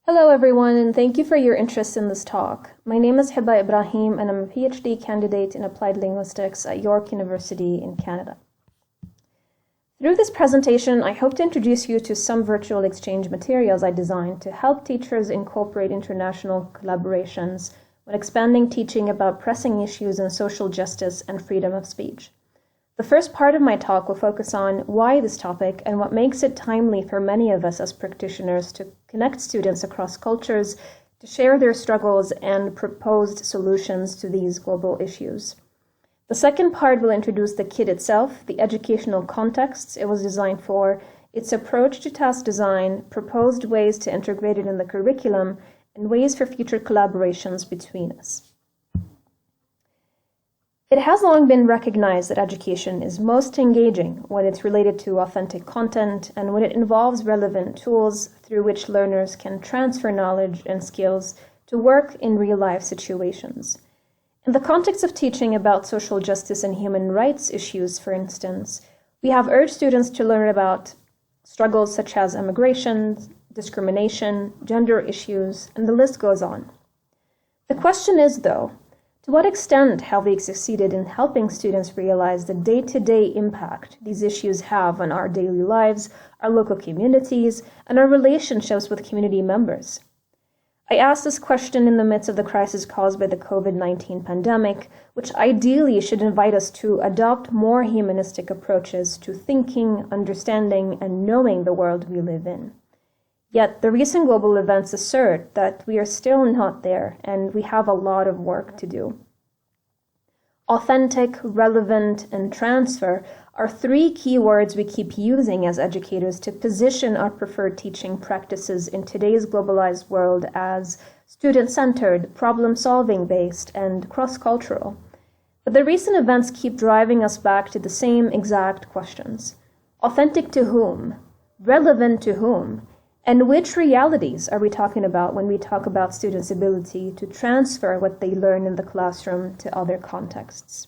Hello everyone, and thank you for your interest in this talk. My name is Hiba Ibrahim, and I'm a PhD candidate in Applied Linguistics at York University in Canada. Through this presentation, I hope to introduce you to some virtual exchange materials I designed to help teachers incorporate international collaborations when expanding teaching about pressing issues in social justice and freedom of speech. The first part of my talk will focus on why this topic and what makes it timely for many of us as practitioners to connect students across cultures to share their struggles and proposed solutions to these global issues. The second part will introduce the kit itself, the educational contexts it was designed for, its approach to task design, proposed ways to integrate it in the curriculum, and ways for future collaborations between us. It has long been recognized that education is most engaging when it's related to authentic content and when it involves relevant tools through which learners can transfer knowledge and skills to work in real-life situations. In the context of teaching about social justice and human rights issues, for instance, we have urged students to learn about struggles such as immigration, discrimination, gender issues, and the list goes on. The question is, though, to what extent have we succeeded in helping students realize the day-to-day impact these issues have on our daily lives, our local communities, and our relationships with community members? I asked this question in the midst of the crisis caused by the COVID-19 pandemic, which ideally should invite us to adopt more humanistic approaches to thinking, understanding, and knowing the world we live in. Yet the recent global events assert that we are still not there, and we have a lot of work to do. Authentic, relevant, and transfer are three key words we keep using as educators to position our preferred teaching practices in today's globalized world as student-centered, problem-solving based, and cross-cultural. But the recent events keep driving us back to the same exact questions. Authentic to whom? Relevant to whom? And which realities are we talking about when we talk about students' ability to transfer what they learn in the classroom to other contexts?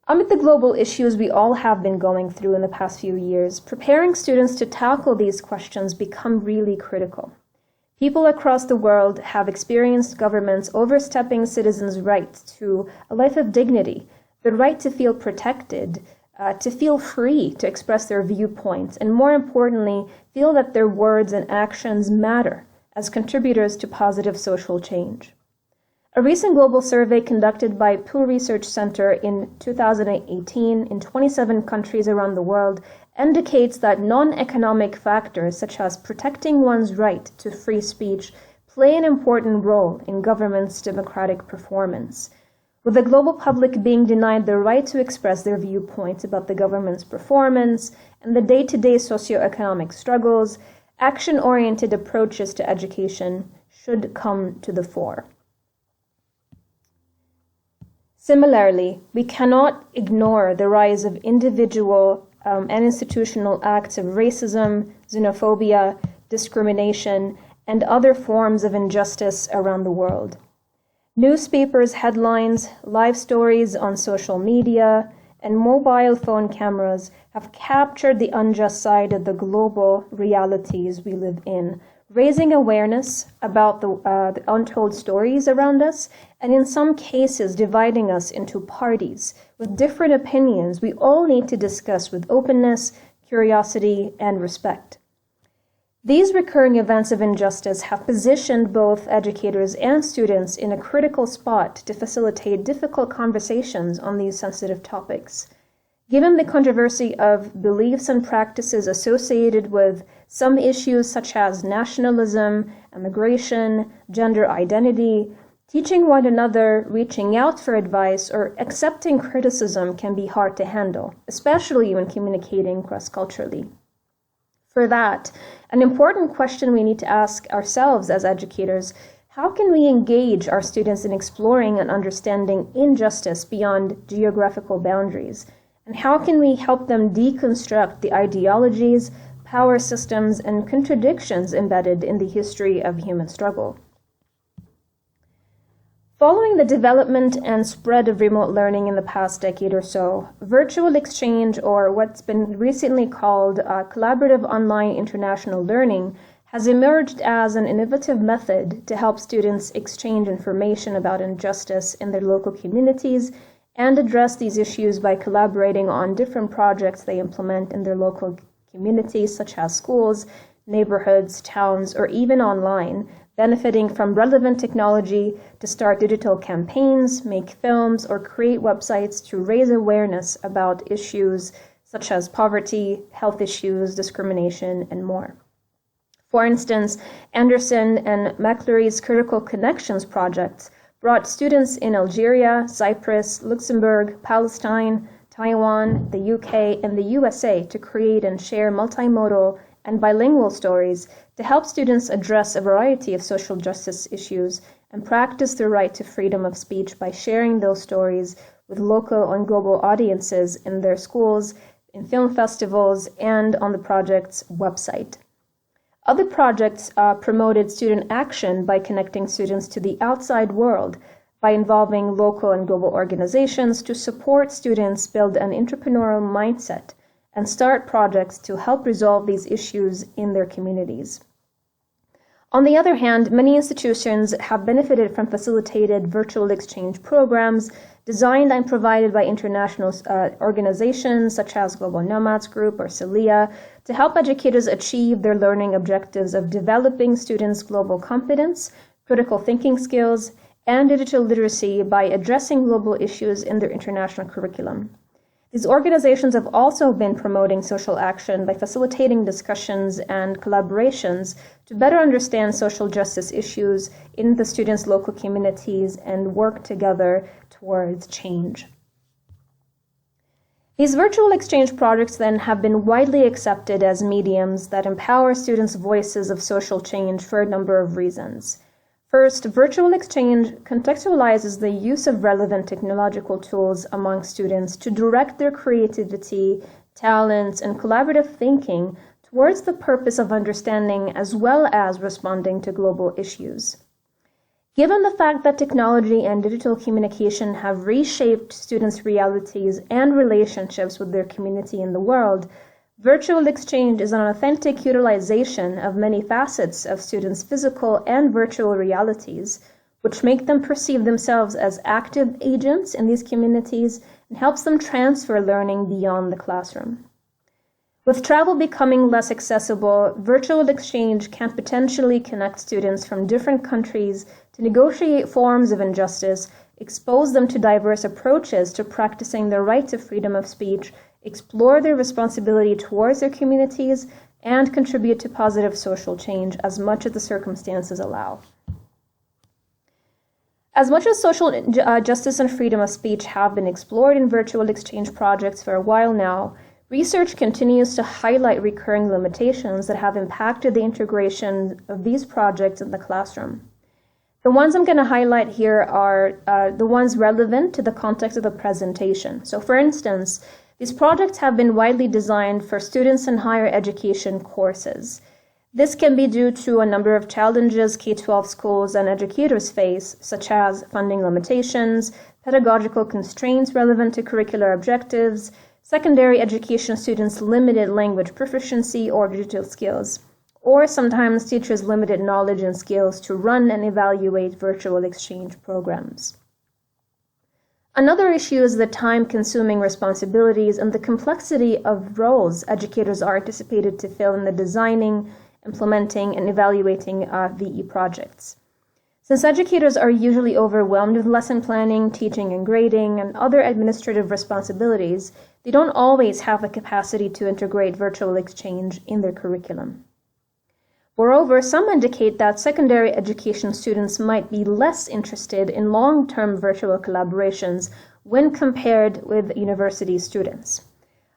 Amid the global issues we all have been going through in the past few years, preparing students to tackle these questions become really critical. People across the world have experienced governments overstepping citizens' rights to a life of dignity, the right to feel protected, to feel free to express their viewpoints, and more importantly, feel that their words and actions matter as contributors to positive social change. A recent global survey conducted by Pew Research Center in 2018 in 27 countries around the world indicates that non-economic factors such as protecting one's right to free speech play an important role in governments' democratic performance. With the global public being denied the right to express their viewpoints about the government's performance and the day-to-day socioeconomic struggles, action-oriented approaches to education should come to the fore. Similarly, we cannot ignore the rise of individual and institutional acts of racism, xenophobia, discrimination, and other forms of injustice around the world. Newspapers' headlines, live stories on social media, and mobile phone cameras have captured the unjust side of the global realities we live in, raising awareness about the untold stories around us, and in some cases dividing us into parties with different opinions we all need to discuss with openness, curiosity, and respect. These recurring events of injustice have positioned both educators and students in a critical spot to facilitate difficult conversations on these sensitive topics. Given the controversy of beliefs and practices associated with some issues such as nationalism, immigration, gender identity, teaching one another, reaching out for advice, or accepting criticism can be hard to handle, especially when communicating cross-culturally. For that, an important question we need to ask ourselves as educators: how can we engage our students in exploring and understanding injustice beyond geographical boundaries? And how can we help them deconstruct the ideologies, power systems, and contradictions embedded in the history of human struggle? Following the development and spread of remote learning in the past decade or so, virtual exchange, or what's been recently called collaborative online international learning, has emerged as an innovative method to help students exchange information about injustice in their local communities and address these issues by collaborating on different projects they implement in their local communities, such as schools, neighborhoods, towns, or even online, benefiting from relevant technology to start digital campaigns, make films, or create websites to raise awareness about issues such as poverty, health issues, discrimination, and more. For instance, Anderson and McCleary's Critical Connections projects brought students in Algeria, Cyprus, Luxembourg, Palestine, Taiwan, the UK, and the USA to create and share multimodal and bilingual stories to help students address a variety of social justice issues and practice their right to freedom of speech by sharing those stories with local and global audiences in their schools, in film festivals, and on the project's website. Other projects promoted student action by connecting students to the outside world by involving local and global organizations to support students build an entrepreneurial mindset and start projects to help resolve these issues in their communities. On the other hand, many institutions have benefited from facilitated virtual exchange programs designed and provided by international organizations such as Global Nomads Group or CELIA to help educators achieve their learning objectives of developing students' global competence, critical thinking skills, and digital literacy by addressing global issues in their international curriculum. These organizations have also been promoting social action by facilitating discussions and collaborations to better understand social justice issues in the students' local communities and work together towards change. These virtual exchange projects then have been widely accepted as mediums that empower students' voices of social change for a number of reasons. First, virtual exchange contextualizes the use of relevant technological tools among students to direct their creativity, talents, and collaborative thinking towards the purpose of understanding as well as responding to global issues. Given the fact that technology and digital communication have reshaped students' realities and relationships with their community in the world, virtual exchange is an authentic utilization of many facets of students' physical and virtual realities, which make them perceive themselves as active agents in these communities and helps them transfer learning beyond the classroom. With travel becoming less accessible, virtual exchange can potentially connect students from different countries to negotiate forms of injustice, expose them to diverse approaches to practicing their right to freedom of speech, explore their responsibility towards their communities, and contribute to positive social change as much as the circumstances allow. As much as social justice and freedom of speech have been explored in virtual exchange projects for a while now, research continues to highlight recurring limitations that have impacted the integration of these projects in the classroom. The ones I'm going to highlight here are the ones relevant to the context of the presentation. So for instance, these projects have been widely designed for students in higher education courses. This can be due to a number of challenges K-12 schools and educators face, such as funding limitations, pedagogical constraints relevant to curricular objectives, secondary education students' limited language proficiency or digital skills, or sometimes teachers' limited knowledge and skills to run and evaluate virtual exchange programs. Another issue is the time-consuming responsibilities and the complexity of roles educators are anticipated to fill in the designing, implementing, and evaluating VE projects. Since educators are usually overwhelmed with lesson planning, teaching and grading, and other administrative responsibilities, they don't always have the capacity to integrate virtual exchange in their curriculum. Moreover, some indicate that secondary education students might be less interested in long-term virtual collaborations when compared with university students.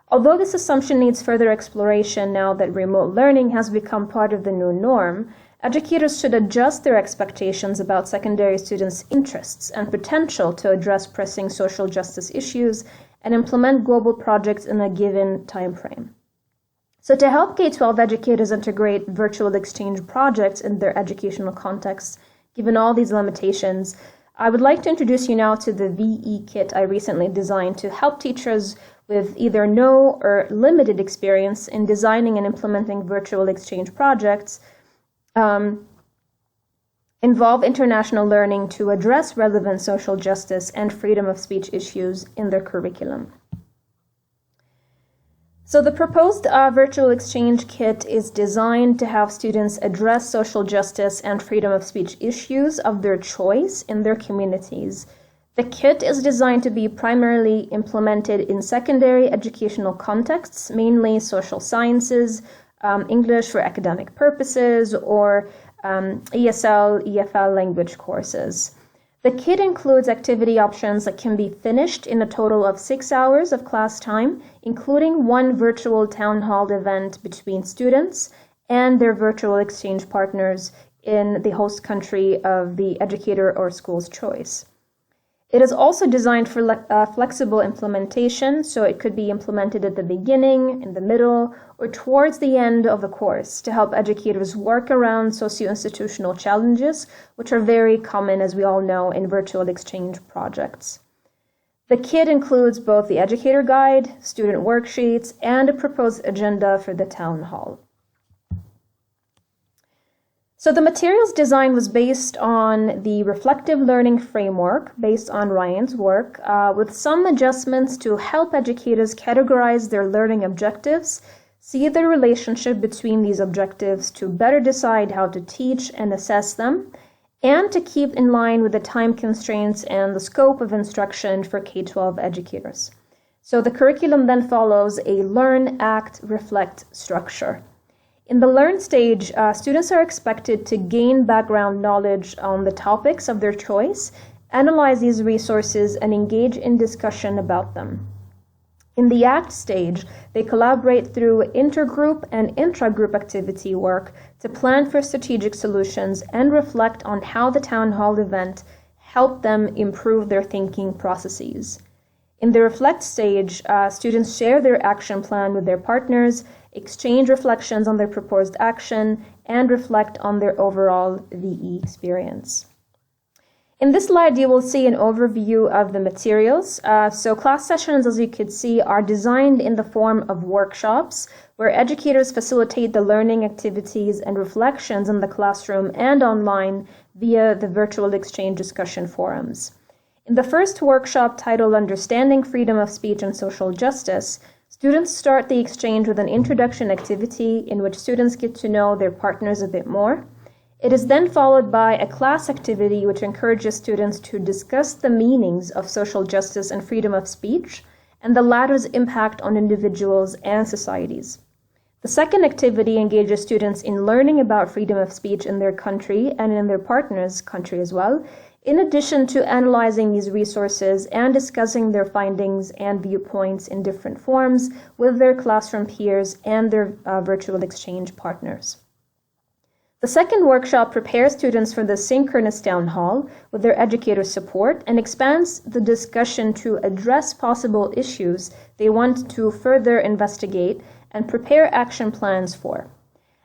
Although this assumption needs further exploration now that remote learning has become part of the new norm, educators should adjust their expectations about secondary students' interests and potential to address pressing social justice issues and implement global projects in a given time frame. So to help K-12 educators integrate virtual exchange projects in their educational contexts, given all these limitations, I would like to introduce you now to the VE kit I recently designed to help teachers with either no or limited experience in designing and implementing virtual exchange projects involve international learning to address relevant social justice and freedom of speech issues in their curriculum. So the proposed virtual exchange kit is designed to have students address social justice and freedom of speech issues of their choice in their communities. The kit is designed to be primarily implemented in secondary educational contexts, mainly social sciences, English for academic purposes, or ESL, EFL language courses. The kit includes activity options that can be finished in a total of 6 hours of class time, including one virtual town hall event between students and their virtual exchange partners in the host country of the educator or school's choice. It is also designed for flexible implementation, so it could be implemented at the beginning, in the middle, or towards the end of the course to help educators work around socio-institutional challenges, which are very common, as we all know, in virtual exchange projects. The kit includes both the educator guide, student worksheets, and a proposed agenda for the town hall. So the materials design was based on the reflective learning framework based on Ryan's work, with some adjustments to help educators categorize their learning objectives, see the relationship between these objectives to better decide how to teach and assess them, and to keep in line with the time constraints and the scope of instruction for K-12 educators. So the curriculum then follows a learn, act, reflect structure. In the learn stage, students are expected to gain background knowledge on the topics of their choice, analyze these resources, and engage in discussion about them. In the act stage, they collaborate through intergroup and intragroup activity work to plan for strategic solutions and reflect on how the town hall event helped them improve their thinking processes. In the reflect stage, students share their action plan with their partners, exchange reflections on their proposed action, and reflect on their overall VE experience. In this slide, you will see an overview of the materials. So class sessions, as you could see, are designed in the form of workshops where educators facilitate the learning activities and reflections in the classroom and online via the virtual exchange discussion forums. In the first workshop, titled Understanding Freedom of Speech and Social Justice, students start the exchange with an introduction activity in which students get to know their partners a bit more. It is then followed by a class activity which encourages students to discuss the meanings of social justice and freedom of speech and the latter's impact on individuals and societies. The second activity engages students in learning about freedom of speech in their country and in their partner's country as well, in addition to analyzing these resources and discussing their findings and viewpoints in different forms with their classroom peers and their virtual exchange partners. The second workshop prepares students for the synchronous town hall with their educator support and expands the discussion to address possible issues they want to further investigate and prepare action plans for.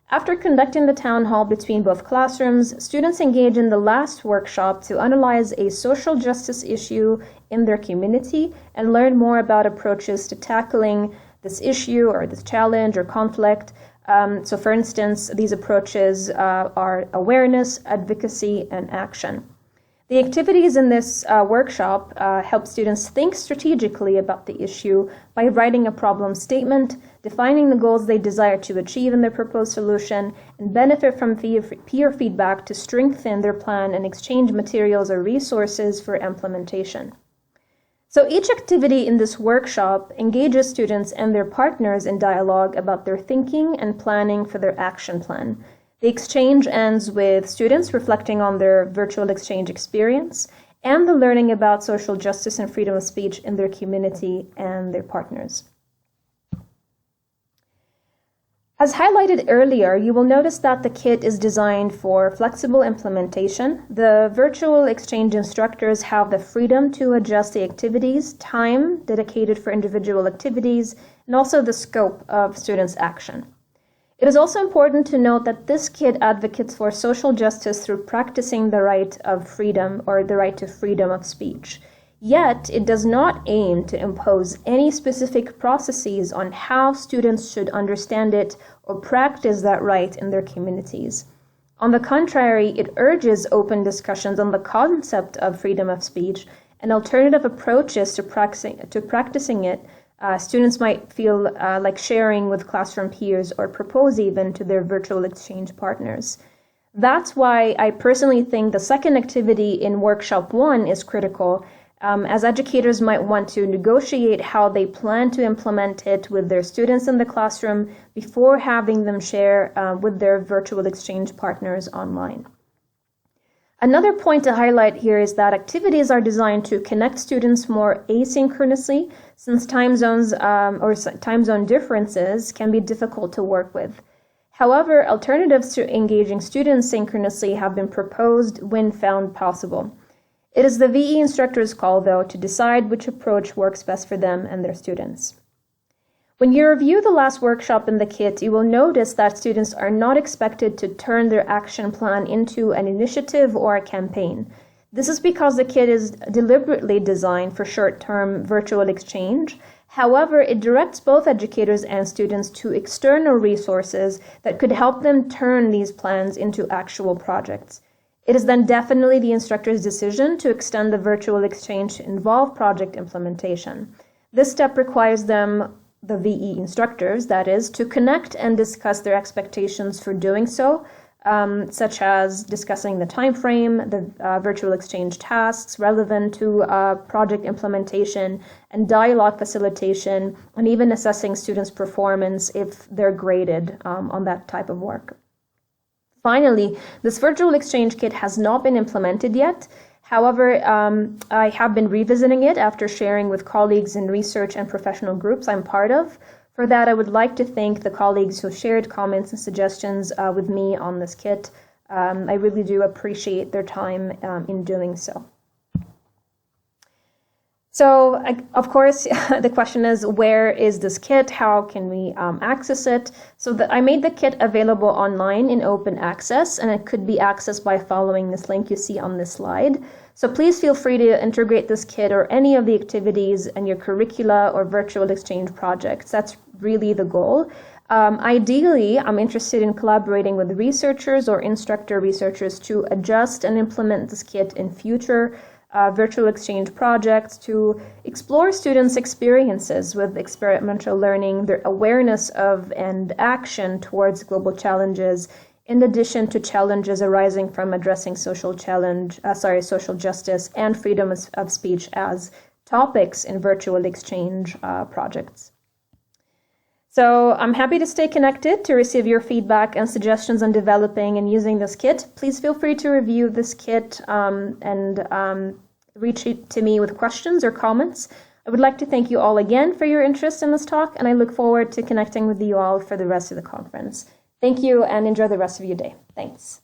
After conducting the town hall between both classrooms, students engage in the last workshop to analyze a social justice issue in their community and learn more about approaches to tackling this issue or this challenge or conflict. So for instance, these approaches are awareness, advocacy, and action. The activities in this workshop help students think strategically about the issue by writing a problem statement, defining the goals they desire to achieve in their proposed solution, and benefit from peer feedback to strengthen their plan and exchange materials or resources for implementation. So each activity in this workshop engages students and their partners in dialogue about their thinking and planning for their action plan. The exchange ends with students reflecting on their virtual exchange experience and the learning about social justice and freedom of speech in their community and their partners. As highlighted earlier, you will notice that the kit is designed for flexible implementation. The virtual exchange instructors have the freedom to adjust the activities, time dedicated for individual activities, and also the scope of students' action. It is also important to note that this kit advocates for social justice through practicing the right of freedom or the right to freedom of speech. Yet, it does not aim to impose any specific processes on how students should understand it or practice that right in their communities. On the contrary, it urges open discussions on the concept of freedom of speech and alternative approaches to practicing it. Students might feel like sharing with classroom peers or propose even to their virtual exchange partners. That's why I personally think the second activity in Workshop 1 is critical, as educators might want to negotiate how they plan to implement it with their students in the classroom before having them share with their virtual exchange partners online. Another point to highlight here is that activities are designed to connect students more asynchronously, since time zones or time zone differences can be difficult to work with. However, alternatives to engaging students synchronously have been proposed when found possible. It is the VE instructor's call, though, to decide which approach works best for them and their students. When you review the last workshop in the kit, you will notice that students are not expected to turn their action plan into an initiative or a campaign. This is because the kit is deliberately designed for short-term virtual exchange. However, it directs both educators and students to external resources that could help them turn these plans into actual projects. It is then definitely the instructor's decision to extend the virtual exchange to involve project implementation. This step requires them, the VE instructors, that is, to connect and discuss their expectations for doing so, such as discussing the time frame, the virtual exchange tasks relevant to project implementation, and dialogue facilitation, and even assessing students' performance if they're graded on that type of work. Finally, this virtual exchange kit has not been implemented yet. However, I have been revisiting it after sharing with colleagues in research and professional groups I'm part of. For that, I would like to thank the colleagues who shared comments and suggestions with me on this kit. I really do appreciate their time in doing so. So, of course, the question is, where is this kit? How can we access it? So I made the kit available online in open access, and it could be accessed by following this link you see on this slide. So please feel free to integrate this kit or any of the activities in your curricula or virtual exchange projects. That's really the goal. Ideally, I'm interested in collaborating with researchers or instructor researchers to adjust and implement this kit in future virtual exchange projects to explore students' experiences with experiential learning, their awareness of and action towards global challenges, in addition to challenges arising from addressing social justice and freedom of speech as topics in virtual exchange projects. So I'm happy to stay connected to receive your feedback and suggestions on developing and using this kit. Please feel free to review this kit and reach out to me with questions or comments. I would like to thank you all again for your interest in this talk, and I look forward to connecting with you all for the rest of the conference. Thank you and enjoy the rest of your day. Thanks.